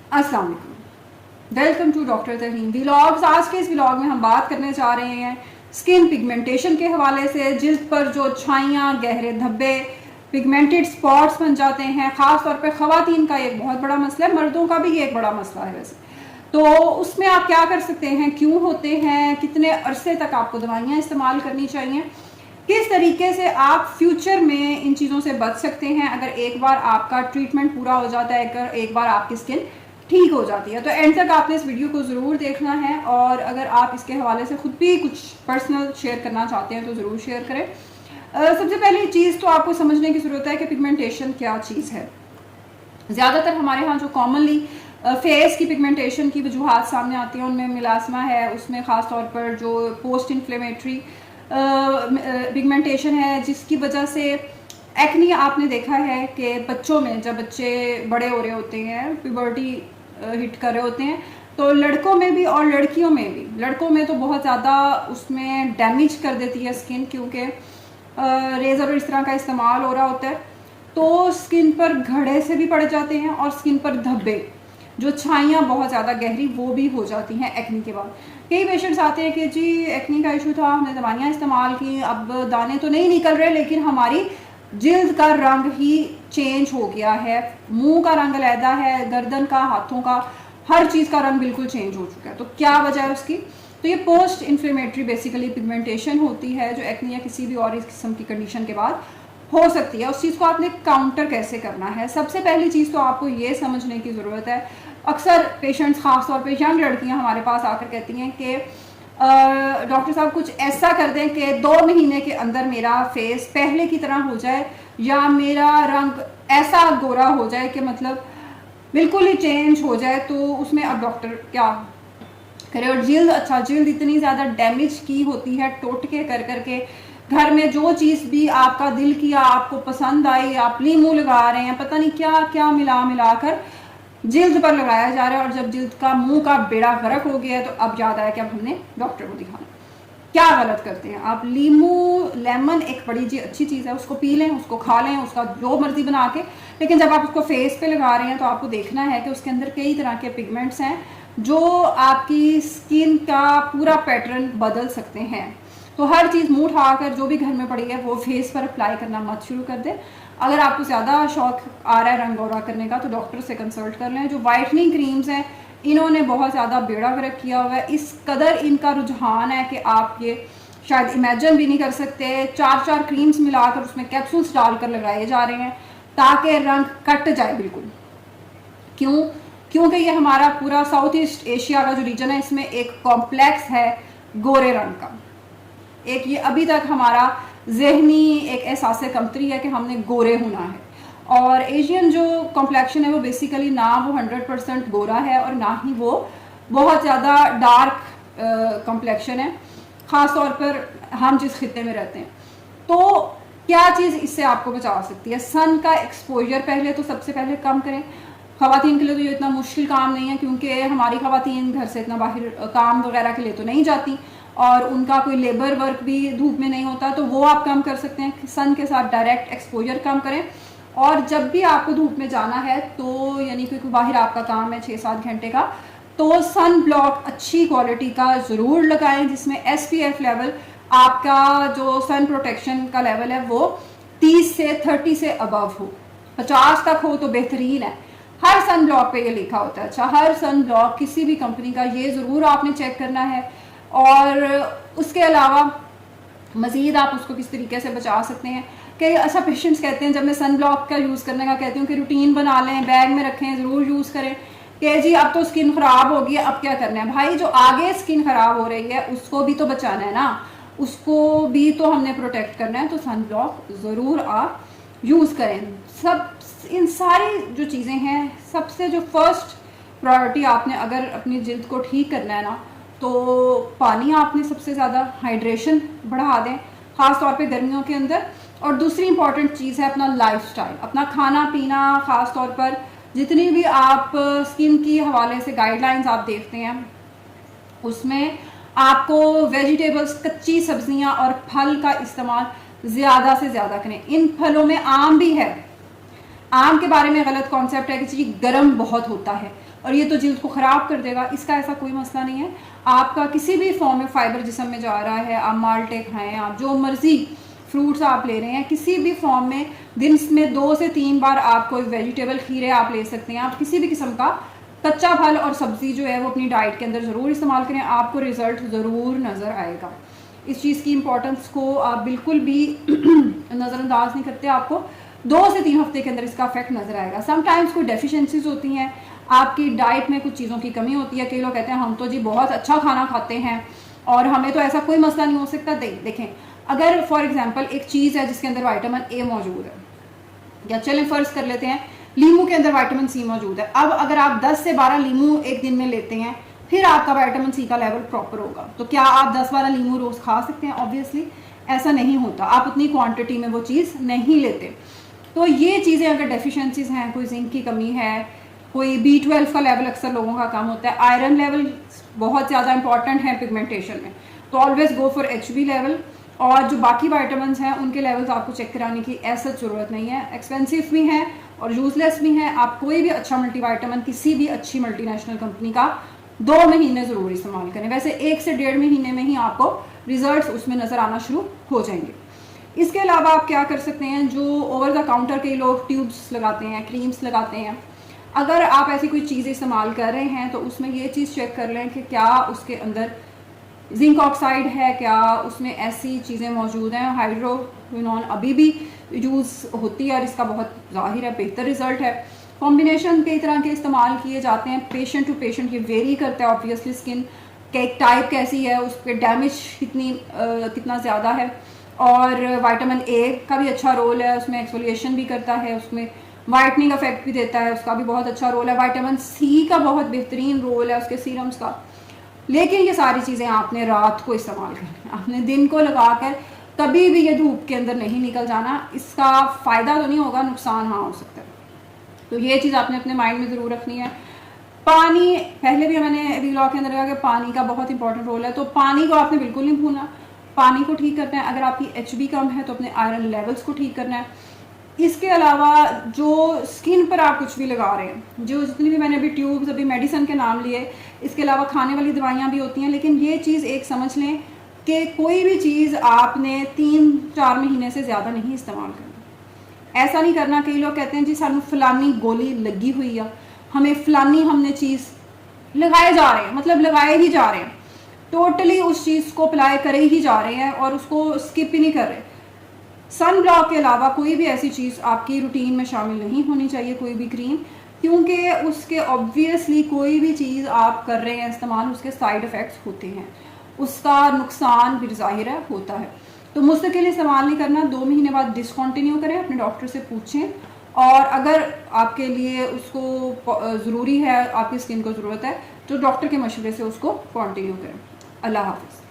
अस्सलाम वालेकुम, welcome to doctor Tehreen vlogs. आज के इस व्लॉग में हम बात करने जा रहे हैं स्किन पिगमेंटेशन के हवाले से। जिल्द पर जो छाइयाँ, गहरे धब्बे, पिगमेंटेड स्पॉट्स बन जाते हैं, ख़ास तौर पे ख़वातीन का एक बहुत बड़ा मसला है, मर्दों का भी ये एक बड़ा मसला है वैसे। तो उसमें आप क्या कर सकते हैं, क्यों होते हैं, कितने अरसे तक आपको दवाइयाँ इस्तेमाल करनी चाहिए, किस तरीके से आप फ्यूचर में इन चीज़ों से बच सकते हैं अगर एक बार आपका ट्रीटमेंट पूरा हो जाता है, अगर एक बार आपकी स्किन ठीक हो जाती है। तो एंड तक आपने इस वीडियो को ज़रूर देखना है, और अगर आप इसके हवाले से खुद भी कुछ पर्सनल शेयर करना चाहते हैं तो ज़रूर शेयर करें। सबसे पहली चीज़ तो आपको समझने की ज़रूरत है कि पिगमेंटेशन क्या चीज़ है। ज़्यादातर हमारे यहाँ जो कॉमनली फेस की पिगमेंटेशन की वजूहात सामने आती हैं उनमें मिलास्मा है, उसमें ख़ास तौर पर जो पोस्ट इन्फ्लेमेटरी पिगमेंटेशन है, जिसकी वजह से एक्नी आपने देखा है कि बच्चों में, जब बच्चे बड़े हो रहे होते हैं, प्यूबर्टी हिट कर रहे होते हैं, तो लड़कों में भी और लड़कियों में भी। लड़कों में तो बहुत ज़्यादा उसमें डैमेज कर देती है स्किन, क्योंकि रेज़र और इस तरह का इस्तेमाल हो रहा होता है, तो स्किन पर घड़े से भी पड़ जाते हैं, और स्किन पर धब्बे, जो छाइयाँ बहुत ज़्यादा गहरी, वो भी हो जाती हैं एक्नी के बाद। कई पेशेंट्स आते हैं कि जी एक्नी का इशू था, हमने दवाइयाँ इस्तेमाल की, अब दाने तो नहीं निकल रहे, लेकिन हमारी जिल्द का रंग ही चेंज हो गया है, मुंह का रंग अलहदा है, गर्दन का, हाथों का, हर चीज़ का रंग बिल्कुल चेंज हो चुका है। तो क्या वजह है उसकी? तो ये पोस्ट इन्फ्लेमेटरी बेसिकली पिगमेंटेशन होती है, जो एक्नी या किसी भी और इस किस्म की कंडीशन के बाद हो सकती है। उस चीज़ को आपने काउंटर कैसे करना है? सबसे पहली चीज़ तो आपको ये समझने की ज़रूरत है, अक्सर पेशेंट्स, ख़ास तौर पे यंग लड़कियां हमारे पास आकर कहती हैं कि डॉक्टर साहब कुछ ऐसा कर दें कि 2 महीने के अंदर मेरा फेस पहले की तरह हो जाए, या मेरा रंग ऐसा गोरा हो जाए कि मतलब बिल्कुल ही चेंज हो जाए। तो उसमें अब डॉक्टर क्या करे? और जिल्द, अच्छा जिल्द इतनी ज़्यादा डैमेज की होती है टोटके कर करके, घर में जो चीज़ भी आपका दिल किया, आपको पसंद आई, आप लीमू लगा रहे हैं, पता नहीं क्या क्या मिला कर जिल्द पर लगाया जा रहा है, और जब जिल्द का मुंह का बेड़ा गर्क हो गया है तो अब याद आया कि अब हमने डॉक्टर को दिखाना। क्या गलत करते हैं आप? लीमू, लेमन एक बड़ी जी अच्छी चीज़ है, उसको पी लें, उसको खा लें, उसका जो मर्जी बना के, लेकिन जब आप उसको फेस पे लगा रहे हैं तो आपको देखना है कि उसके अंदर कई तरह के पिगमेंट्स हैं जो आपकी स्किन का पूरा पैटर्न बदल सकते हैं। तो हर चीज़ मुंह उठाकर जो भी घर में पड़ी है वो फेस पर अप्लाई करना मत शुरू कर दें। अगर आपको ज़्यादा शौक आ रहा है रंग गोरा करने का तो डॉक्टर से कंसल्ट कर लें। जो वाइटनिंग क्रीम्स हैं, इन्होंने बहुत ज़्यादा बेड़ा गर्क किया हुआ है, इस कदर इनका रुझान है कि आप ये शायद इमेजिन भी नहीं कर सकते। 4-4 क्रीम्स मिलाकर उसमें कैप्सूल्स डालकर लगाए जा रहे हैं ताकि रंग कट जाए बिल्कुल। क्यों? क्योंकि ये हमारा पूरा साउथ ईस्ट एशिया का जो रीजन है, इसमें एक कॉम्प्लेक्स है गोरे रंग का। एक ये अभी तक हमारा जहनी एक एहसास कमतरी है कि हमने गोरे होना है, और एशियन जो कॉम्प्लेक्शन है वो बेसिकली ना वो 100% गोरा है और ना ही वो बहुत ज़्यादा डार्क कॉम्प्लेक्शन है, ख़ास तौर पर हम जिस खित्ते में रहते हैं। तो क्या चीज़ इससे आपको बचा सकती है? सन का एक्सपोजर पहले तो सबसे पहले कम करें। ख़वातीन के लिए तो ये इतना मुश्किल काम नहीं है, क्योंकि हमारी ख़वातीन घर से इतना बाहर काम वगैरह के लिए तो नहीं जाती, और उनका कोई लेबर वर्क भी धूप में नहीं होता, तो वो आप कम कर सकते हैं। सन के साथ डायरेक्ट एक्सपोजर कम करें, और जब भी आपको धूप में जाना है तो यानी कि बाहर आपका काम है 6-7 घंटे का, तो सन ब्लॉक अच्छी क्वालिटी का ज़रूर लगाएं, जिसमें SPF लेवल, आपका जो सन प्रोटेक्शन का लेवल है वो 30 से 30 से अबव हो, 50 तक हो तो बेहतरीन है। हर सन ब्लॉक पे ये लिखा होता है। अच्छा, हर सन ब्लॉक किसी भी कंपनी का, ये ज़रूर आपने चेक करना है। और उसके अलावा मज़ीद आप उसको किस तरीके से बचा सकते हैं कि अच्छा, पेशेंट्स कहते हैं जब मैं सन ब्लॉक का यूज़ करने का कहती हूँ कि रूटीन बना लें, बैग में रखें, ज़रूर यूज़ करें, कि जी अब तो स्किन ख़राब होगी, अब क्या करना है? भाई, जो आगे स्किन ख़राब हो रही है उसको भी तो बचाना है ना, उसको भी तो हमने प्रोटेक्ट करना है, तो सन ब्लॉक ज़रूर आप यूज़ करें। सब इन सारी जो चीज़ें हैं, सबसे जो फर्स्ट प्रायोरिटी आपने अगर अपनी जिल्द को ठीक करना है ना, तो पानी आपने सबसे ज़्यादा हाइड्रेशन बढ़ा दें, ख़ास तौर पे गर्मियों के अंदर। और दूसरी इंपॉर्टेंट चीज़ है अपना लाइफस्टाइल, अपना खाना पीना, ख़ास तौर पर जितनी भी आप स्किन की हवाले से गाइडलाइंस आप देखते हैं उसमें आपको वेजिटेबल्स, कच्ची सब्जियां और फल का इस्तेमाल ज़्यादा से ज़्यादा करें। इन फलों में आम भी है, आम के बारे में गलत कॉन्सेप्ट है कि जी गर्म बहुत होता है और ये तो जिल्द को ख़राब कर देगा, इसका ऐसा कोई मसला नहीं है। आपका किसी भी फॉर्म में फाइबर जिस्म में जा रहा है, आप माल्टे खाएँ, आप जो मर्ज़ी फ्रूट्स आप ले रहे हैं, किसी भी फॉर्म में दिन में 2 से 3 बार आप कोई वेजिटेबल खीरे आप ले सकते हैं। आप किसी भी किस्म का कच्चा फल और सब्ज़ी जो है वो अपनी डाइट के अंदर ज़रूर इस्तेमाल करें, आपको रिज़ल्ट ज़रूर नज़र आएगा। इस चीज़ की इम्पोर्टेंस को आप बिल्कुल भी नज़रअंदाज नहीं करते, आपको 2 से 3 हफ्ते के अंदर इसका इफेक्ट नज़र आएगा। समटाइम्स कोई डेफिशिएंसीज होती हैं, आपकी डाइट में कुछ चीज़ों की कमी होती है। कई लोग कहते हैं हम तो जी बहुत अच्छा खाना खाते हैं और हमें तो ऐसा कोई मसला नहीं हो सकता। देखें, अगर फॉर एग्जांपल एक चीज़ है जिसके अंदर विटामिन ए मौजूद है, या चलें फ़र्ज़ कर लेते हैं लीमू के अंदर विटामिन सी मौजूद है। अब अगर आप 10 से 12 लीमू एक दिन में लेते हैं, फिर आपका विटामिन सी का लेवल प्रॉपर होगा। तो क्या आप 10-12 लीमू रोज़ खा सकते हैं? ऑब्वियसली ऐसा नहीं होता, आप उतनी क्वांटिटी में वो चीज़ नहीं लेते। तो ये चीज़ें अगर डेफिशिएंसीज हैं, कोई जिंक की कमी है, कोई B12 का लेवल अक्सर लोगों का कम होता है, आयरन लेवल बहुत ज़्यादा इंपॉर्टेंट है पिगमेंटेशन में, तो always go for HB level. और जो बाकी वाइटामिन हैं उनके लेवल्स आपको चेक कराने की ऐसा ज़रूरत नहीं है, एक्सपेंसिव भी हैं और यूजलेस भी हैं। आप कोई भी अच्छा मल्टीविटामिन किसी भी अच्छी मल्टीनेशनल कंपनी का 2 महीने ज़रूर इस्तेमाल करें। वैसे 1 से 1.5 महीने में ही आपको रिजल्ट्स उसमें नज़र आना शुरू हो जाएंगे। इसके अलावा आप क्या कर सकते हैं, जो ओवर द काउंटर कई लोग ट्यूब्स लगाते हैं, क्रीम्स लगाते हैं, अगर आप ऐसी कोई चीज़ इस्तेमाल कर रहे हैं तो उसमें ये चीज़ चेक कर लें कि क्या उसके अंदर जिंक ऑक्साइड है, क्या उसमें ऐसी चीज़ें मौजूद हैं। हाइड्रोक्विनोन अभी भी यूज़ होती है और इसका बहुत ज़ाहिर है बेहतर रिजल्ट है। कॉम्बिनेशन कई तरह के इस्तेमाल किए जाते हैं, पेशेंट टू पेशेंट ये वेरी करता है। ऑब्वियसली स्किन के टाइप कैसी है, उस पर डैमेज कितना ज़्यादा है। और विटामिन ए का भी अच्छा रोल है, उसमें एक्सफोलिएशन भी करता है, उसमें वाइटनिंग इफेक्ट भी देता है, उसका भी बहुत अच्छा रोल है। विटामिन सी का बहुत बेहतरीन रोल है उसके सीरम्स का। लेकिन ये सारी चीज़ें आपने रात को इस्तेमाल करनी, आपने दिन को लगाकर कभी भी ये धूप के अंदर नहीं निकल जाना। इसका फ़ायदा तो नहीं होगा, नुकसान हाँ हो सकता है। तो ये चीज़ आपने अपने माइंड में ज़रूर रखनी है। पानी, पहले भी मैंने व्लॉग के अंदर कहा कि पानी का बहुत इंपॉर्टेंट रोल है, तो पानी को आपने बिल्कुल नहीं भूलना, पानी को ठीक करना है। अगर आपकी HB कम है तो अपने आयरन लेवल्स को ठीक करना है। इसके अलावा जो स्किन पर आप कुछ भी लगा रहे हैं, जो जितनी भी मैंने अभी ट्यूब्स, अभी मेडिसिन के नाम लिए, इसके अलावा खाने वाली दवाइयाँ भी होती हैं, लेकिन ये चीज़ एक समझ लें कि कोई भी चीज़ आपने 3-4 महीने से ज़्यादा नहीं इस्तेमाल करना। ऐसा नहीं करना, कई लोग कहते हैं जी सानू फलानी गोली लगी हुई है, हमें फलानी हमने चीज़ लगाए जा रहे हैं, मतलब लगाए ही जा रहे हैं, टोटली उस चीज़ को अप्लाई करे ही जा रहे हैं और उसको स्किप ही नहीं कर रहे। सन ब्लॉक के अलावा कोई भी ऐसी चीज़ आपकी रूटीन में शामिल नहीं होनी चाहिए, कोई भी क्रीम, क्योंकि उसके ऑब्वियसली कोई भी चीज़ आप कर रहे हैं इस्तेमाल, उसके साइड इफ़ेक्ट्स होते हैं, उसका नुकसान भी ज़ाहिर है होता है। तो मुस्तकिल इस्तेमाल नहीं करना, 2 महीने बाद डिसकंटिन्यू करें, अपने डॉक्टर से पूछें, और अगर आपके लिए उसको ज़रूरी है, आपकी स्किन को ज़रूरत है, तो डॉक्टर के मशवरे से उसको कंटिन्यू करें। अल्लाह हाफ़िज़।